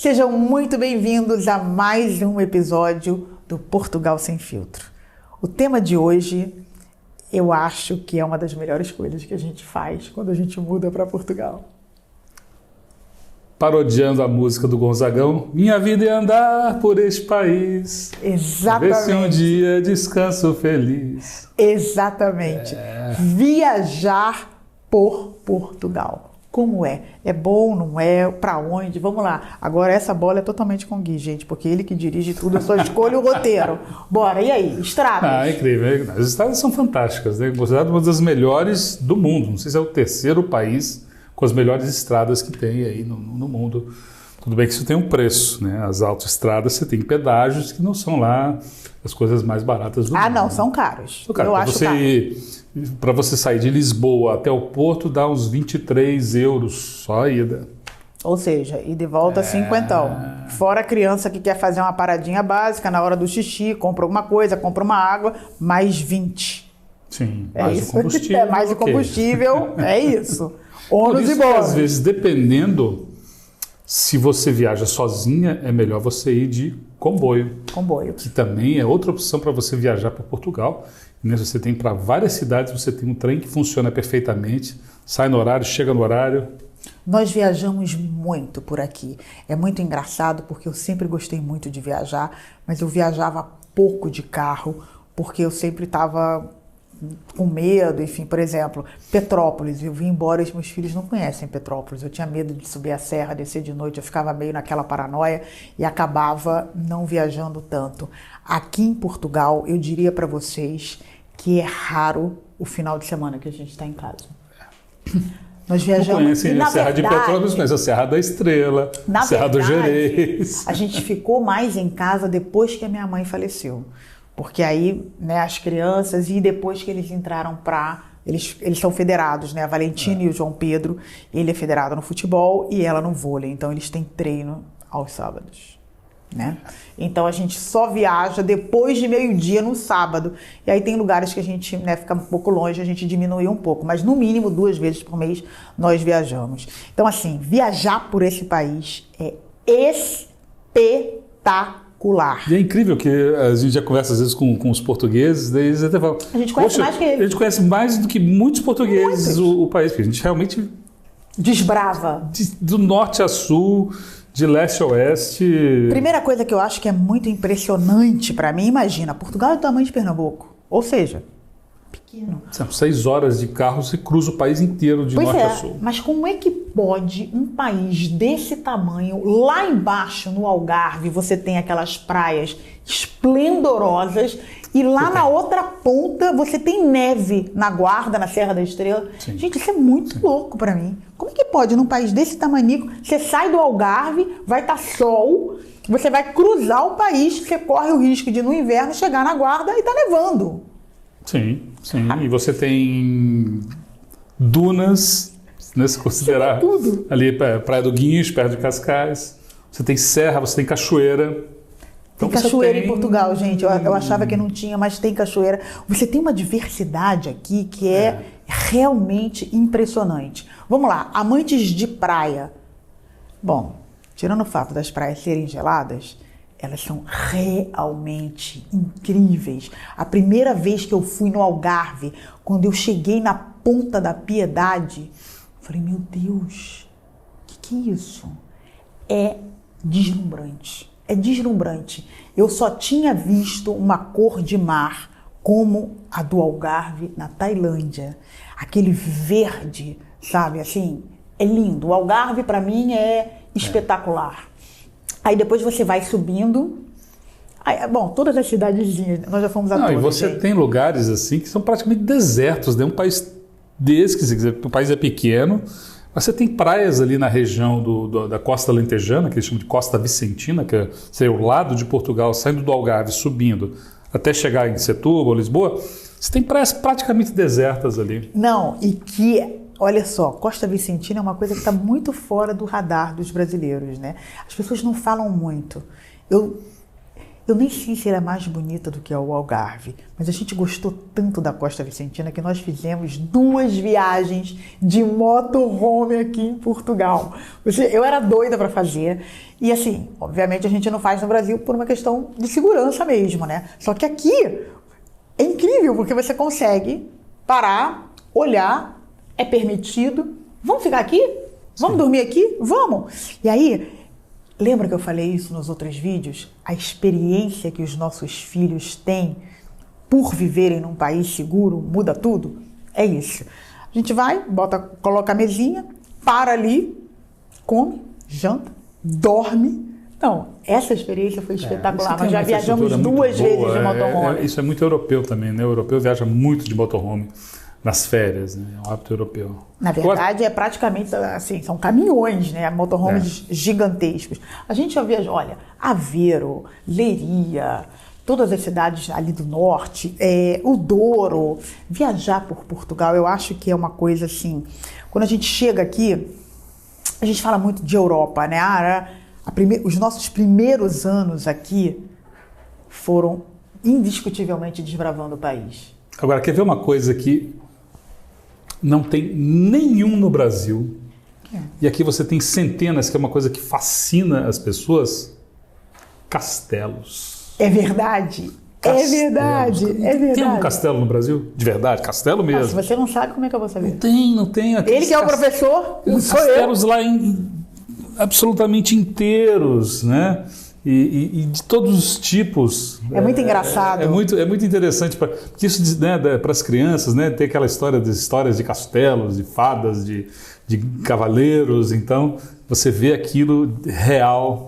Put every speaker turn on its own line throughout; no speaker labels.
Sejam muito bem-vindos a mais um episódio do Portugal Sem Filtro. O tema de hoje, eu acho que é uma das melhores coisas que a gente faz quando a gente muda para Portugal.
Parodiando a música do Gonzagão, minha vida é andar por este país.
Exatamente.
Ver se um dia descanso feliz.
Exatamente. Viajar por Portugal. Como é? É bom, não é? Pra onde? Vamos lá. Agora essa bola é totalmente com o Gui, gente, porque ele que dirige tudo, eu só escolho o roteiro. Bora, e aí? Estradas?
Ah, incrível. As estradas são fantásticas, né? Considerado uma das melhores do mundo. Não sei se é o terceiro país com as melhores estradas que tem aí no mundo. Tudo bem que isso tem um preço, né? As autoestradas, você tem pedágios que não são lá as coisas mais baratas do mundo.
Ah, não, são caros.
São caros.
Eu acho caro.
Para você sair de Lisboa até o Porto, dá uns 23 euros só a ida.
Ou seja, ida e volta 50. Fora a criança que quer fazer uma paradinha básica na hora do xixi, compra alguma coisa, compra uma água, mais 20.
Sim,
É
mais
isso.
o combustível.
É mais o combustível, é isso. Ônus e
Por isso que,
bônus.
às vezes, dependendo, se você viaja sozinha, é melhor você ir de comboio.
Comboio.
Que também é outra opção para você viajar para Portugal. Você tem para várias cidades, você tem um trem que funciona perfeitamente, sai no horário, chega no horário.
Nós viajamos muito por aqui. É muito engraçado porque eu sempre gostei muito de viajar, mas eu viajava pouco de carro, porque eu sempre estava com medo, enfim, por exemplo, Petrópolis, eu vim embora e os meus filhos não conhecem Petrópolis, eu tinha medo de subir a serra, descer de noite, eu ficava meio naquela paranoia e acabava não viajando tanto. Aqui em Portugal, eu diria para vocês que é raro o final de semana que a gente está em casa. Nós viajamos.
Não conhecem a Serra de Petrópolis, mas a Serra da Estrela, a Serra do Gerês.
A gente ficou mais em casa depois que a minha mãe faleceu. Porque aí, né, as crianças, e depois que eles entraram para... Eles são federados, né? A Valentina e o João Pedro, ele é federado no futebol e ela no vôlei. Então, eles têm treino aos sábados, né? Então, a gente só viaja depois de meio-dia no sábado. E aí tem lugares que a gente, né, fica um pouco longe, a gente diminui um pouco. Mas, no mínimo, 2 vezes por mês, nós viajamos. Então, assim, viajar por esse país é espetacular.
E é incrível que a gente já conversa às vezes com os portugueses, daí eles até falam,
a gente conhece mais que eles.
A gente conhece mais do que muitos portugueses o país, porque a gente realmente
desbrava.
Do norte a sul, de leste a oeste.
Primeira coisa que eu acho que é muito impressionante para mim, imagina, Portugal é do tamanho de Pernambuco, ou seja, pequeno.
6 horas de carro, você cruza o país inteiro de norte a sul.
Mas como é que pode um país desse tamanho, lá embaixo no Algarve, você tem aquelas praias esplendorosas e lá na outra ponta você tem neve na Guarda, na Serra da Estrela?
Sim.
Gente, isso é muito louco para mim. Como é que pode num país desse tamanho, você sai do Algarve, vai estar sol, você vai cruzar o país, você corre o risco de no inverno chegar na Guarda e tá nevando.
Sim. E você tem dunas, né, se considerar
tudo.
Ali Praia do Guincho, perto de Cascais. Você tem serra, você tem cachoeira.
Tem cachoeira em Portugal, gente. Eu achava que não tinha, mas tem cachoeira. Você tem uma diversidade aqui que é realmente impressionante. Vamos lá, amantes de praia. Bom, tirando o fato das praias serem geladas, elas são realmente incríveis. A primeira vez que eu fui no Algarve, quando eu cheguei na Ponta da Piedade, eu falei, meu Deus, o que é isso? É deslumbrante. É deslumbrante. Eu só tinha visto uma cor de mar como a do Algarve na Tailândia. Aquele verde, sabe, assim, é lindo. O Algarve, para mim, é espetacular. Aí depois você vai subindo. Aí, bom, todas as cidadezinhas, nós já fomos a todas.
E você tem lugares assim que são praticamente desertos, né? Um país desse, quer dizer, o país é pequeno, mas você tem praias ali na região da Costa Alentejana, que eles chamam de Costa Vicentina, que é o lado de Portugal, saindo do Algarve, subindo, até chegar em Setúbal, Lisboa. Você tem praias praticamente desertas ali.
Não, e que... Olha só, Costa Vicentina é uma coisa que está muito fora do radar dos brasileiros, né? As pessoas não falam muito. Eu nem sei se ela é mais bonita do que o Algarve, mas a gente gostou tanto da Costa Vicentina que nós fizemos 2 viagens de motorhome aqui em Portugal. Eu era doida para fazer. E assim, obviamente a gente não faz no Brasil por uma questão de segurança mesmo, né? Só que aqui é incrível, porque você consegue parar, olhar, é permitido. Vamos ficar aqui? Vamos dormir aqui? Vamos! E aí... Lembra que eu falei isso nos outros vídeos? A experiência que os nossos filhos têm por viverem num país seguro muda tudo? É isso. A gente vai, coloca a mesinha, para ali, come, janta, dorme. Não, essa experiência foi espetacular. Nós já viajamos 2 vezes de motorhome.
Isso é muito europeu também, né? O europeu viaja muito de motorhome nas férias, né? É um hábito europeu.
Na verdade, é praticamente assim, são caminhões, né? Motorhomes gigantescos. A gente já viajou, olha, Aveiro, Leiria, todas as cidades ali do norte, o Douro. Viajar por Portugal, eu acho que é uma coisa assim... Quando a gente chega aqui, a gente fala muito de Europa, né? Os nossos primeiros anos aqui foram indiscutivelmente desbravando o país.
Agora, quer ver uma coisa que não tem nenhum no Brasil, e aqui você tem centenas, que é uma coisa que fascina as pessoas? Castelos.
É verdade.
Castelos.
É verdade. É verdade.
Tem um castelo no Brasil? De verdade? Castelo mesmo?
Se você não sabe, como é que eu vou saber?
Não tem.
Ele que é o professor, sou eu.
Castelos lá absolutamente inteiros, né? E de todos os tipos.
É muito engraçado.
É muito interessante, porque isso, né, para as crianças, né, tem aquela história das histórias de castelos, de fadas, de cavaleiros. Então, você vê aquilo real.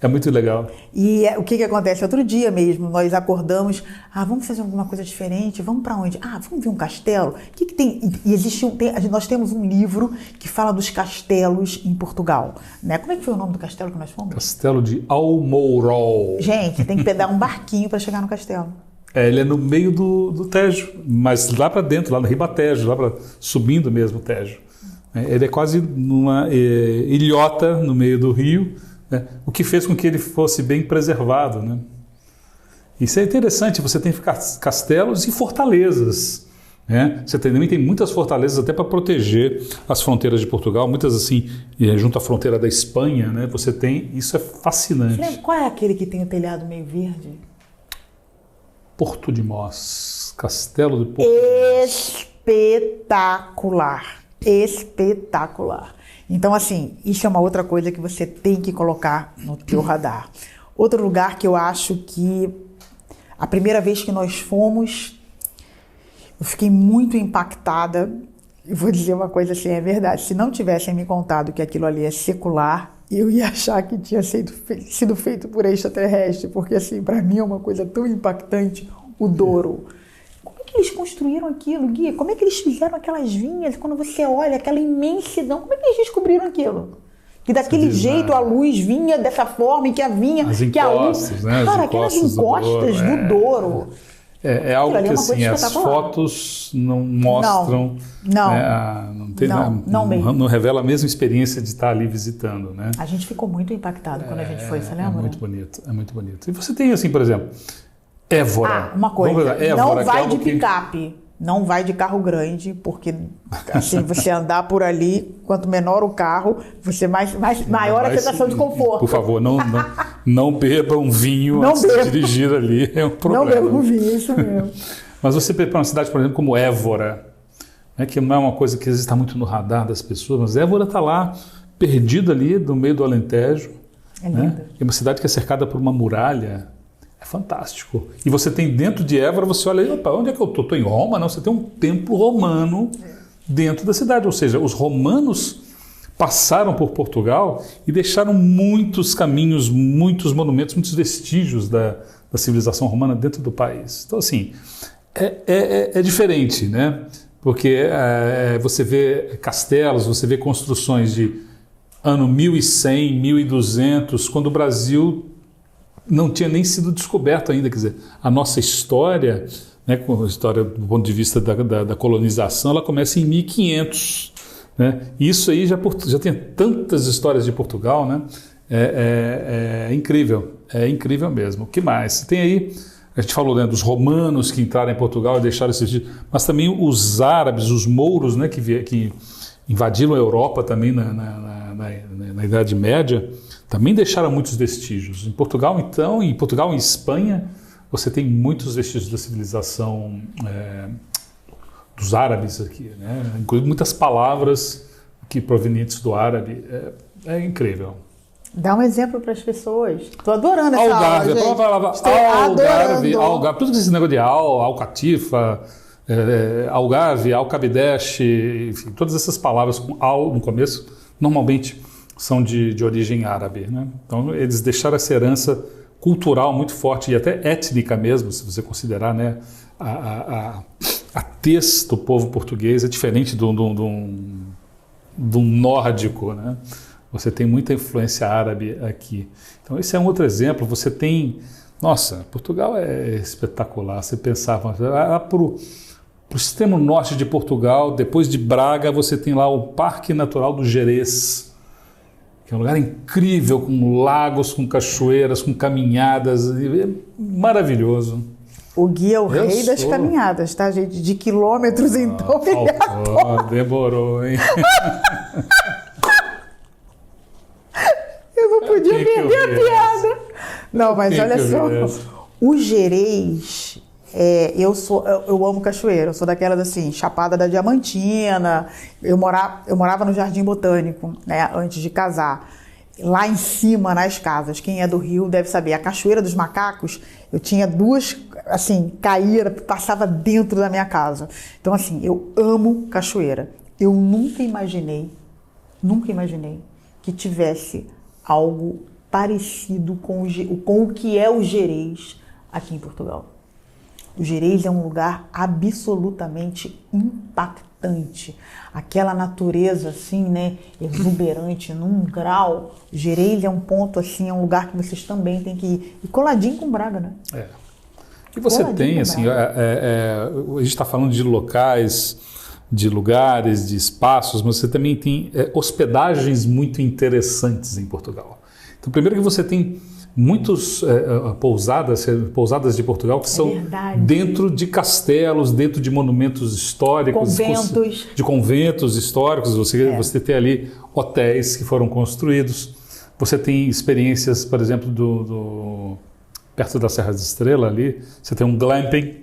É muito legal.
E o que acontece? Outro dia mesmo, nós acordamos, vamos fazer alguma coisa diferente, vamos para onde? Vamos ver um castelo? O que tem? E nós temos um livro que fala dos castelos em Portugal. Né? Como é que foi o nome do castelo que nós fomos?
Castelo de Almourol.
Gente, tem que pegar um barquinho para chegar no castelo.
Ele é no meio do Tejo, mas lá para dentro, lá no Ribatejo, subindo mesmo o Tejo. Ele é quase numa ilhota no meio do rio, né? O que fez com que ele fosse bem preservado, né? Isso é interessante, você tem castelos e fortalezas, né? Você também tem muitas fortalezas até para proteger as fronteiras de Portugal, muitas assim, junto à fronteira da Espanha, né? Você tem, isso é fascinante.
Você lembra, qual é aquele que tem o telhado meio verde?
Porto de Mós, Castelo de Porto de Mós.
Espetacular, espetacular. Então, assim, isso é uma outra coisa que você tem que colocar no teu radar. Outro lugar que eu acho que a primeira vez que nós fomos, eu fiquei muito impactada. E vou dizer uma coisa assim, é verdade. Se não tivessem me contado que aquilo ali é secular, eu ia achar que tinha sido feito por extraterrestre. Porque, assim, para mim é uma coisa tão impactante, o Douro. Como é que eles construíram aquilo, Gui? Como é que eles fizeram aquelas vinhas? Quando você olha aquela imensidão, como é que eles descobriram aquilo? Que daquele jeito a luz vinha dessa forma e que a vinha...
As encostas, né?
Cara, aquelas encostas do Douro.
É algo que assim, as fotos não mostram... Não revela a mesma experiência de estar ali visitando, né?
A gente ficou muito impactado quando a gente foi, você lembra?
É muito bonito. E você tem assim, por exemplo... Évora.
Uma coisa, Évora, não vai de picape, não vai de carro grande, porque assim, você andar por ali, quanto menor o carro, você maior a sensação de conforto.
Por favor, não beba um vinho antes de dirigir ali, é um problema.
Não beba um vinho, isso mesmo.
Mas você para uma cidade, por exemplo, como Évora, né, que não é uma coisa que às vezes está muito no radar das pessoas, mas Évora está lá, perdida ali, no meio do Alentejo.
É linda.
Né? É uma cidade que é cercada por uma muralha. É fantástico. E você tem dentro de Évora, você olha aí, opa, onde é que eu estou? Estou em Roma? Não, você tem um templo romano dentro da cidade. Ou seja, os romanos passaram por Portugal e deixaram muitos caminhos, muitos monumentos, muitos vestígios da civilização romana dentro do país. Então, assim, é diferente, né? Porque você vê castelos, você vê construções de ano 1100, 1200, quando o Brasil não tinha nem sido descoberto ainda. Quer dizer, a nossa história, né, a história do ponto de vista da colonização, ela começa em 1500. Né? E isso aí já tem tantas histórias de Portugal, né? É incrível. É incrível mesmo. O que mais? Tem aí, a gente falou, né, dos romanos que entraram em Portugal e deixaram esses vestígios, mas também os árabes, os mouros, né, que invadiram a Europa também na Idade Média, também deixaram muitos vestígios. Em Portugal, então, e Espanha, você tem muitos vestígios da civilização dos árabes aqui, né? Incluindo muitas palavras que provenientes do árabe. É incrível.
Dá um exemplo para as pessoas. Estou adorando essa
Algarve,
aula, gente.
Algarve, tudo esse negócio de alcatifa, algarve, alcabideche, enfim, todas essas palavras com al no começo, normalmente são de origem árabe, né? Então, eles deixaram essa herança cultural muito forte e até étnica mesmo, se você considerar, né? A tez do povo português é diferente do nórdico, né? Você tem muita influência árabe aqui. Então, esse é um outro exemplo. Você tem... Nossa, Portugal é espetacular. Você pensava... para o extremo norte de Portugal, depois de Braga, você tem lá o Parque Natural do Gerês, que é um lugar incrível, com lagos, com cachoeiras, com caminhadas. É maravilhoso.
O guia é o rei das caminhadas, tá, gente? De quilômetros, então.
Demorou, hein?
Eu não podia perder a piada. Não, mas olha só. O Gerês, eu amo cachoeira. Eu sou daquelas assim, Chapada da Diamantina. Eu morava no Jardim Botânico, né, antes de casar. Lá em cima, nas casas, quem é do Rio deve saber, a Cachoeira dos Macacos, eu tinha duas, assim, caía, passava dentro da minha casa. Então, assim, eu amo cachoeira. Eu nunca imaginei que tivesse algo parecido com o que é o Gerês aqui em Portugal. O Gerês é um lugar absolutamente impactante. Aquela natureza assim, né, exuberante, num grau. O Gerês é um ponto assim, é um lugar que vocês também têm que ir. E coladinho com Braga, né?
E você tem, assim, a gente está falando de locais, de lugares, de espaços, mas você também tem hospedagens muito interessantes em Portugal. Então, primeiro que você tem muitas pousadas de Portugal que são dentro de castelos, dentro de monumentos históricos, de conventos históricos. Você tem ali hotéis que foram construídos. Você tem experiências, por exemplo, perto da Serra da Estrela ali, você tem um glamping,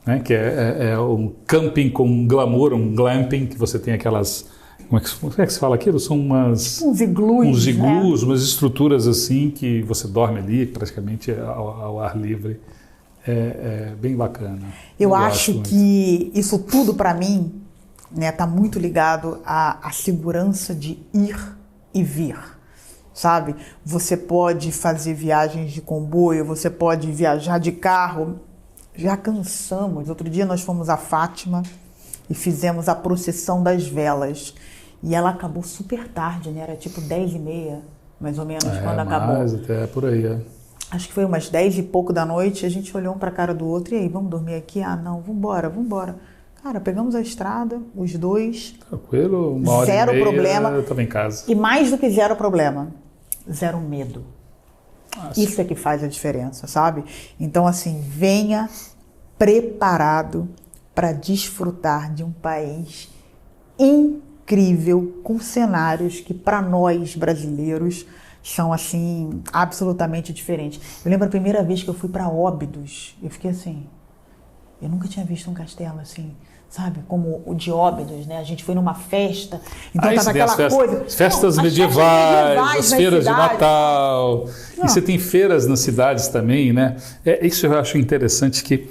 né, que é um camping com glamour, um glamping, que você tem aquelas... Como é que se fala aquilo? São uns iglus, né? Umas estruturas assim que você dorme ali praticamente ao ar livre. É bem bacana.
Eu acho que isso tudo para mim, né, tá muito ligado à segurança de ir e vir, sabe? Você pode fazer viagens de comboio, você pode viajar de carro. Já cansamos. Outro dia nós fomos a Fátima e fizemos a procissão das velas. E ela acabou super tarde, né? Era tipo 10h30, mais ou menos, quando acabou.
Até por aí,
Acho que foi umas 10 e pouco da noite, a gente olhou um pra cara do outro, e aí, vamos dormir aqui? Ah, não, vambora. Cara, pegamos a estrada, os dois.
Tranquilo, uma hora
zero
e meia,
problema.
Eu tava em casa.
E mais do que zero problema, zero medo. Isso é que faz a diferença, sabe? Então, assim, venha preparado para desfrutar de um país incrível, com cenários que para nós brasileiros são assim absolutamente diferentes. Eu lembro a primeira vez que eu fui para Óbidos, eu fiquei assim, eu nunca tinha visto um castelo assim, sabe, como o de Óbidos, né? A gente foi numa festa, então tava aquela coisa,
festas medievais, as feiras de Natal. E você tem feiras nas cidades também, né? Isso eu acho interessante, que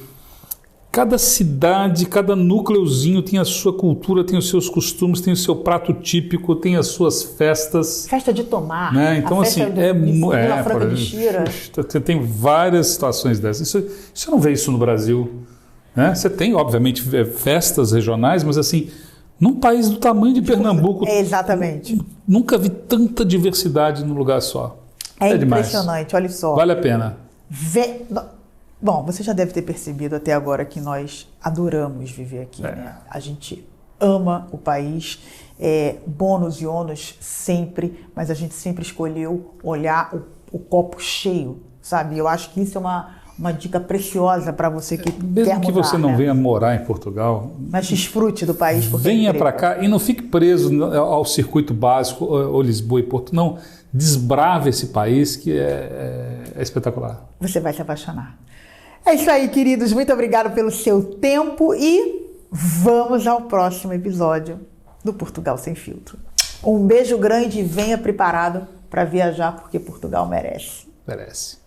cada cidade, cada núcleozinho tem a sua cultura, tem os seus costumes, tem o seu prato típico, tem as suas festas.
Festa de tomar,
né? Então, assim,
Vila Franca de Xira.
Tem várias situações dessas. Você não vê isso no Brasil, né? Você tem, obviamente, festas regionais, mas assim, num país do tamanho de Pernambuco,
exatamente.
Nunca vi tanta diversidade num lugar só.
É impressionante, demais. Olha só.
Vale a pena.
Bom, você já deve ter percebido até agora que nós adoramos viver aqui, né? A gente ama o país, bônus e ônus sempre, mas a gente sempre escolheu olhar o copo cheio, sabe? Eu acho que isso é uma dica preciosa para você que quer mudar.
Mesmo que você não venha morar em Portugal,
mas desfrute do país.
Venha para cá e não fique preso ao circuito básico, ou Lisboa e Porto. Não, desbrave esse país que é espetacular.
Você vai se apaixonar. É isso aí, queridos. Muito obrigado pelo seu tempo e vamos ao próximo episódio do Portugal Sem Filtro. Um beijo grande e venha preparado para viajar, porque Portugal merece.
Merece.